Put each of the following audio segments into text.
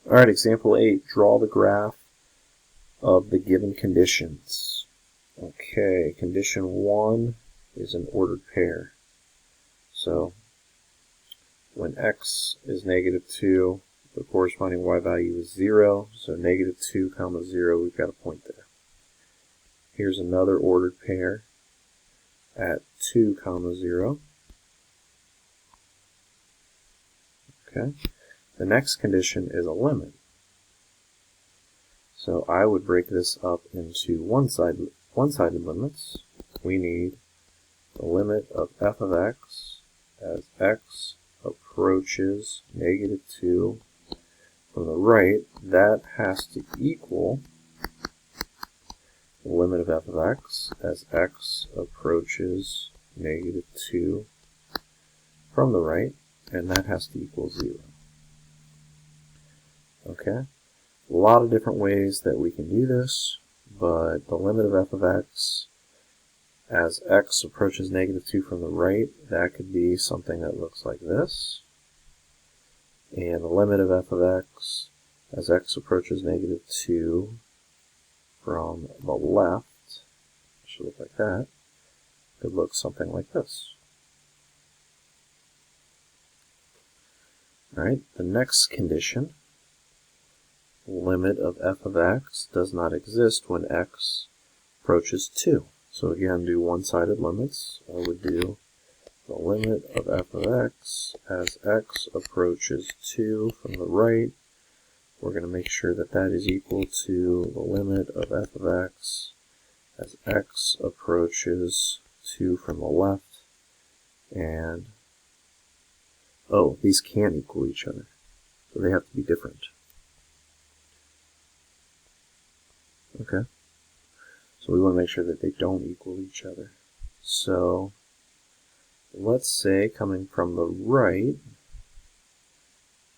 Alright, example 8, draw the graph of the given conditions. Okay, condition 1 is an ordered pair. So when x is -2, the corresponding y value is 0, so -2, 0, we've got a point there. Here's another ordered pair at 2, 0. Okay. The next condition is a limit. So I would break this up into one-sided limits. We need the limit of f of x as x approaches -2 from the right. That has to equal the limit of f of x as x approaches -2 from the right, and that has to equal 0. Okay? A lot of different ways that we can do this, but the limit of f of x as x approaches -2 from the right, that could be something that looks like this. And the limit of f of x as x approaches -2 from the left, should look like that, could look something like this. Alright, the next condition, limit of f of x does not exist when x approaches 2. So again, do one-sided limits. I would do the limit of f of x as x approaches 2 from the right. We're going to make sure that that is equal to the limit of f of x as x approaches 2 from the left. And, oh, these can't equal each other, so they have to be different. Okay, so we want to make sure that they don't equal each other. So let's say coming from the right,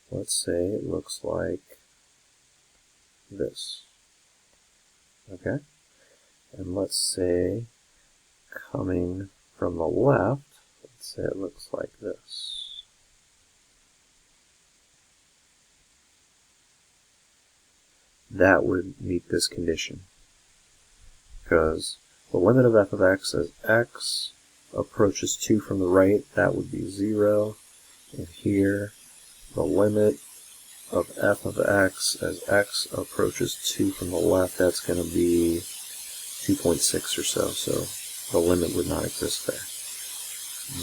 let's say it looks like this. Okay, and let's say coming from the left, let's say it looks like this. That would meet this condition, because the limit of f of x as x approaches 2 from the right, that would be 0, and here the limit of f of x as x approaches 2 from the left, that's going to be 2.6 or so, so the limit would not exist there.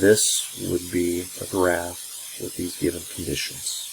This would be a graph with these given conditions.